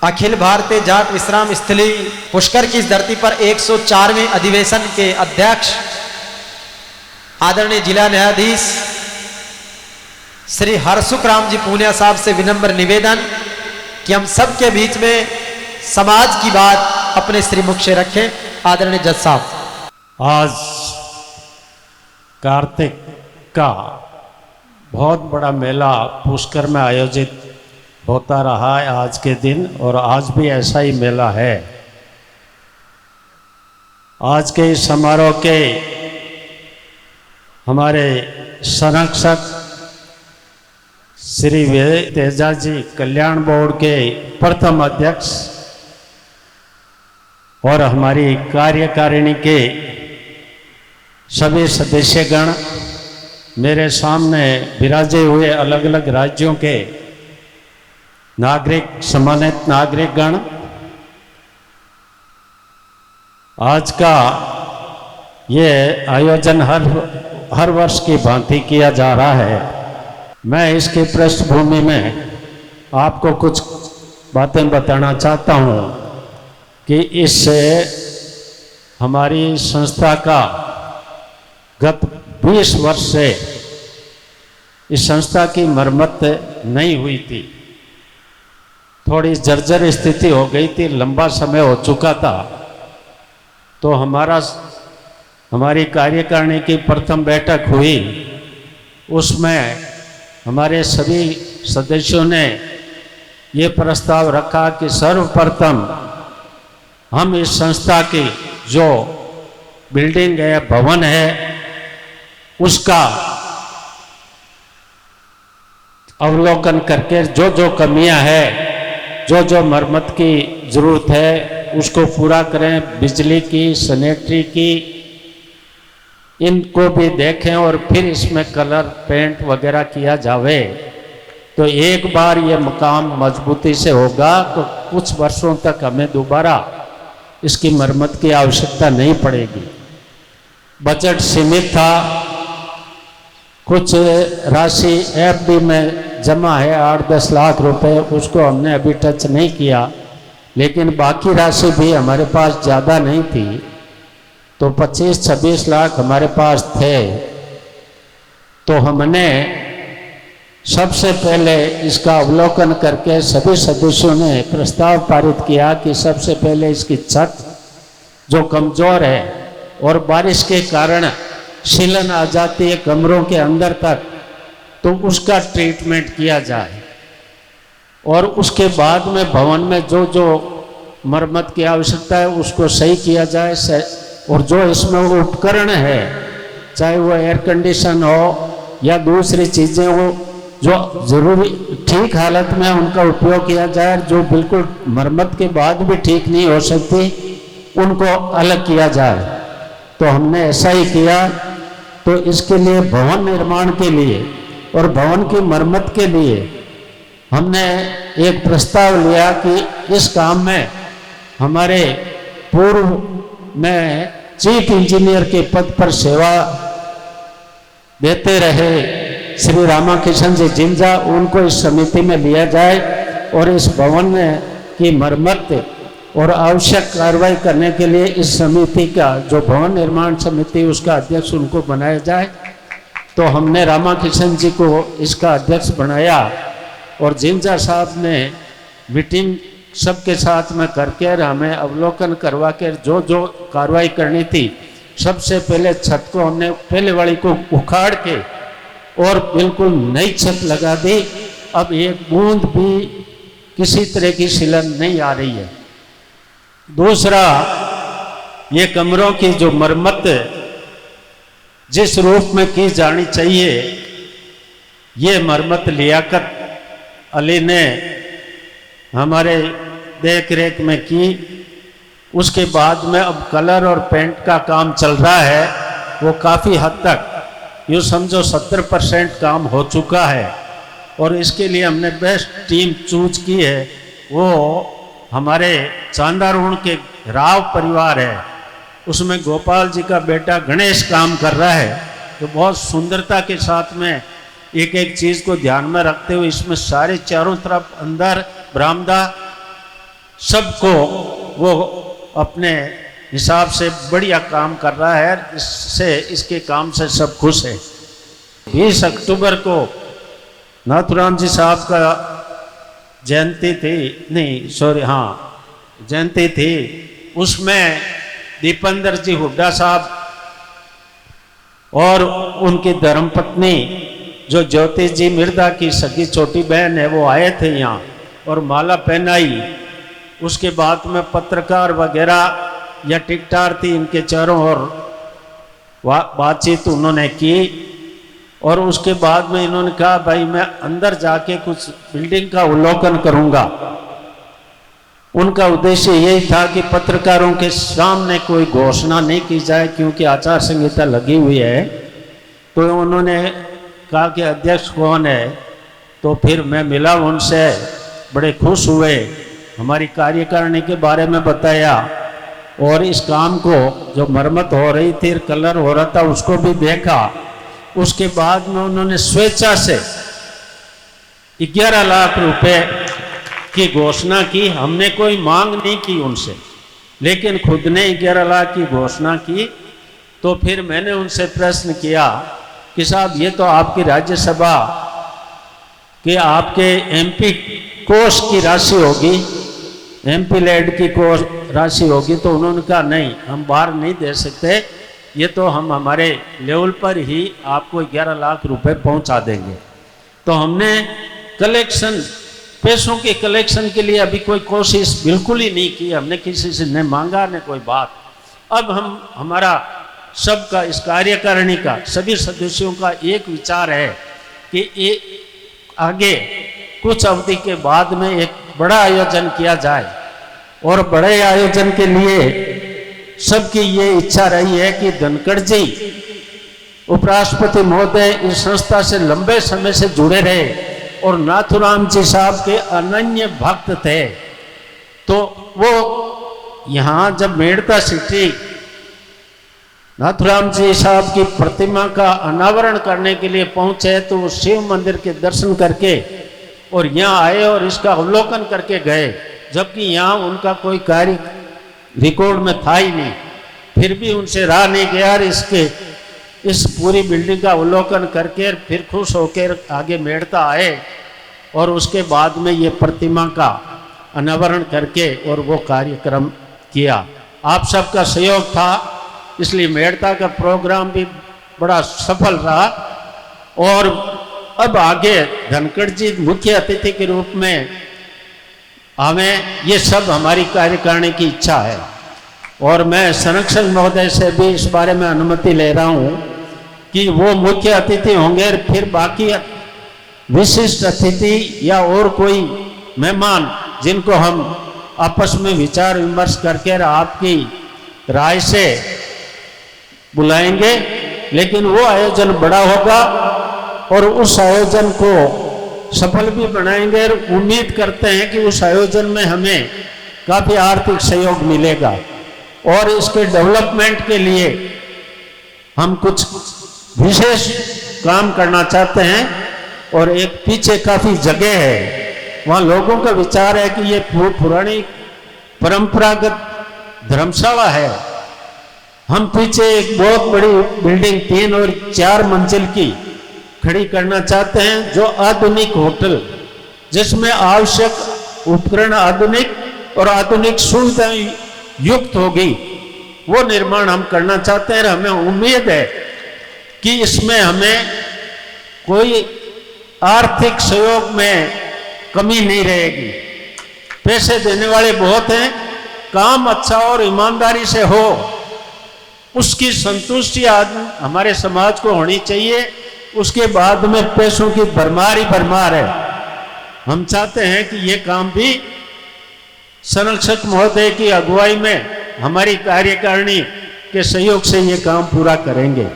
अखिल भारतीय जाट विश्राम स्थली पुष्कर की इस धरती पर 104वें अधिवेशन के अध्यक्ष आदरणीय जिला न्यायाधीश श्री हरसुख राम जी पूनिया साहब से विनम्र निवेदन कि हम सबके बीच में समाज की बात अपने श्री मुख से रखें। आदरणीय जज साहब, आज कार्तिक का बहुत बड़ा मेला पुष्कर में आयोजित होता रहा है आज के दिन, और आज भी ऐसा ही मेला है। आज के इस समारोह के हमारे संरक्षक श्री तेजा जी कल्याण बोर्ड के प्रथम अध्यक्ष और हमारी कार्यकारिणी के सभी सदस्यगण, मेरे सामने विराजे हुए अलग अलग राज्यों के नागरिक, सम्मानित नागरिकगण, आज का ये आयोजन हर वर्ष की भांति किया जा रहा है। मैं इसकी पृष्ठभूमि में आपको कुछ बातें बताना चाहता हूँ कि इससे हमारी संस्था का गत 20 वर्ष से इस संस्था की मरम्मत नहीं हुई थी। थोड़ी जर्जर स्थिति हो गई थी, लंबा समय हो चुका था। तो हमारी कार्यकारिणी की प्रथम बैठक हुई, उसमें हमारे सभी सदस्यों ने ये प्रस्ताव रखा कि सर्वप्रथम हम इस संस्था की जो बिल्डिंग है, भवन है, उसका अवलोकन करके जो जो कमियां हैं, जो जो मरम्मत की ज़रूरत है, उसको पूरा करें। बिजली की, सैनिटरी की, इनको भी देखें और फिर इसमें कलर पेंट वगैरह किया जावे। तो एक बार ये मकाम मजबूती से होगा तो कुछ वर्षों तक हमें दोबारा इसकी मरम्मत की आवश्यकता नहीं पड़ेगी। बजट सीमित था, कुछ राशि एफडी में जमा है 8-10 लाख रुपए, उसको हमने अभी टच नहीं किया, लेकिन बाकी राशि भी हमारे पास ज़्यादा नहीं थी, तो 25-26 लाख हमारे पास थे। तो हमने सबसे पहले इसका अवलोकन करके सभी सदस्यों ने प्रस्ताव पारित किया कि सबसे पहले इसकी छत जो कमज़ोर है और बारिश के कारण सीलन आ जाती है कमरों के अंदर तक, तो उसका ट्रीटमेंट किया जाए। और उसके बाद में भवन में जो जो मरम्मत की आवश्यकता है उसको सही किया जाए। और जो इसमें उपकरण है, चाहे वो एयर कंडीशन हो या दूसरी चीज़ें हो, जो ज़रूरी ठीक हालत में उनका उपयोग किया जाए। जो बिल्कुल मरम्मत के बाद भी ठीक नहीं हो सकती, उनको अलग किया जाए। तो हमने ऐसा ही किया। तो इसके लिए भवन निर्माण के लिए और भवन की मरम्मत के लिए हमने एक प्रस्ताव लिया कि इस काम में हमारे पूर्व में चीफ इंजीनियर के पद पर सेवा देते रहे श्री रामाकिशन जी जिंजा, उनको इस समिति में लिया जाए और इस भवन की मरम्मत और आवश्यक कार्रवाई करने के लिए इस समिति का जो भवन निर्माण समिति उसका अध्यक्ष उनको बनाया जाए। तो हमने रामाकिशन जी को इसका अध्यक्ष बनाया और जिंजा साहब ने मीटिंग सबके साथ में करके हमें अवलोकन करवा कर जो जो कार्रवाई करनी थी, सबसे पहले छत को हमने पहले वाली को उखाड़ के और बिल्कुल नई छत लगा दी। अब एक बूंद भी किसी तरह की सीलन नहीं आ रही है। दूसरा, ये कमरों की जो मरम्मत जिस रूप में की जानी चाहिए, ये मरम्मत लियाकत अली ने हमारे देख रेख में की। उसके बाद में अब कलर और पेंट का काम चल रहा है, वो काफ़ी हद तक यूँ समझो 70% काम हो चुका है। और इसके लिए हमने बेस्ट टीम चूज की है, वो हमारे चांदारूण के राव परिवार है, उसमें गोपाल जी का बेटा गणेश काम कर रहा है। तो बहुत सुंदरता के साथ में एक एक चीज़ को ध्यान में रखते हुए इसमें सारे चारों तरफ अंदर बरामदा सबको वो अपने हिसाब से बढ़िया काम कर रहा है, इससे इसके काम से सब खुश है। 20 अक्टूबर को नाथुराम जी साहब का जयंती थी, नहीं सॉरी, हाँ जयंती थी। उसमें दीपेंद्र जी हुड्डा साहब और उनकी धर्मपत्नी जो ज्योति जी मिर्दा की सगी छोटी बहन है वो आए थे यहाँ और माला पहनाई। उसके बाद में पत्रकार वगैरह या टिकटार थी इनके चारों ओर बातचीत उन्होंने की और उसके बाद में इन्होंने कहा भाई मैं अंदर जाके कुछ बिल्डिंग का अवलोकन करूंगा। उनका उद्देश्य यही था कि पत्रकारों के सामने कोई घोषणा नहीं की जाए क्योंकि आचार संहिता लगी हुई है। तो उन्होंने कहा कि अध्यक्ष कौन है, तो फिर मैं मिला उनसे, बड़े खुश हुए, हमारी कार्यकारिणी के बारे में बताया और इस काम को जो मरम्मत हो रही थी, कलर हो रहा था, उसको भी देखा। उसके बाद में उन्होंने स्वेच्छा से 11 लाख रुपए की घोषणा की। हमने कोई मांग नहीं की उनसे, लेकिन खुद ने 11 लाख की घोषणा की। तो फिर मैंने उनसे प्रश्न किया कि साहब ये तो आपकी राज्यसभा के आपके एमपी कोष की राशि होगी, एमपी लेड की कोष राशि होगी। तो उन्होंने कहा नहीं, हम बाहर नहीं दे सकते, ये तो हम हमारे लेवल पर ही आपको 11 लाख रुपए पहुंचा देंगे। तो हमने कलेक्शन, पैसों के कलेक्शन के लिए अभी कोई कोशिश बिल्कुल ही नहीं की, हमने किसी से न मांगा न कोई बात। अब हमारा सबका, इस कार्यकारिणी का, सभी सदस्यों का एक विचार है कि आगे कुछ अवधि के बाद में एक बड़ा आयोजन किया जाए और बड़े आयोजन के लिए सबकी ये इच्छा रही है कि धनखड़ जी उपराष्ट्रपति महोदय इस संस्था से लंबे समय से जुड़े रहे और नाथुराम जी साहब के अनन्य भक्त थे। तो वो यहाँ जब मेड़ता सिटी नाथुराम जी साहब की प्रतिमा का अनावरण करने के लिए पहुंचे तो वो शिव मंदिर के दर्शन करके और यहाँ आए और इसका अवलोकन करके गए, जबकि यहाँ उनका कोई कार्य रिकॉर्ड में था ही नहीं। फिर भी उनसे रहा नहीं गया, इस पूरी बिल्डिंग का अवलोकन करके फिर खुश होकर आगे मेड़ता आए और उसके बाद में ये प्रतिमा का अनावरण करके और वो कार्यक्रम किया। आप सबका सहयोग था, इसलिए मेड़ता का प्रोग्राम भी बड़ा सफल रहा। और अब आगे धनखड़ जी मुख्य अतिथि के रूप में हमें, ये सब हमारी कार्यकारिणी की इच्छा है और मैं संरक्षक महोदय से भी इस बारे में अनुमति ले रहा हूँ कि वो मुख्य अतिथि होंगे और फिर बाकी विशिष्ट अतिथि या और कोई मेहमान जिनको हम आपस में विचार विमर्श करके आपकी राय से बुलाएंगे। लेकिन वो आयोजन बड़ा होगा और उस आयोजन को सफल भी बनाएंगे और उम्मीद करते हैं कि उस आयोजन में हमें काफ़ी आर्थिक सहयोग मिलेगा और इसके डेवलपमेंट के लिए हम कुछ विशेष काम करना चाहते हैं। और एक पीछे काफ़ी जगह है, वहाँ लोगों का विचार है कि ये पुरानी परंपरागत धर्मशाला है। हम पीछे एक बहुत बड़ी बिल्डिंग 3 और 4 मंजिल की खड़ी करना चाहते हैं, जो आधुनिक होटल, जिसमें आवश्यक उपकरण आधुनिक और आधुनिक सुविधाएं युक्त होगी, वो निर्माण हम करना चाहते हैं। हमें उम्मीद है कि इसमें हमें कोई आर्थिक सहयोग में कमी नहीं रहेगी। पैसे देने वाले बहुत हैं, काम अच्छा और ईमानदारी से हो, उसकी संतुष्टि हमारे समाज को होनी चाहिए। उसके बाद में पैसों की भरमार ही भरमार है। हम चाहते हैं कि ये काम भी संरक्षक महोदय की अगुवाई में हमारी कार्यकारिणी के सहयोग से ये काम पूरा करेंगे।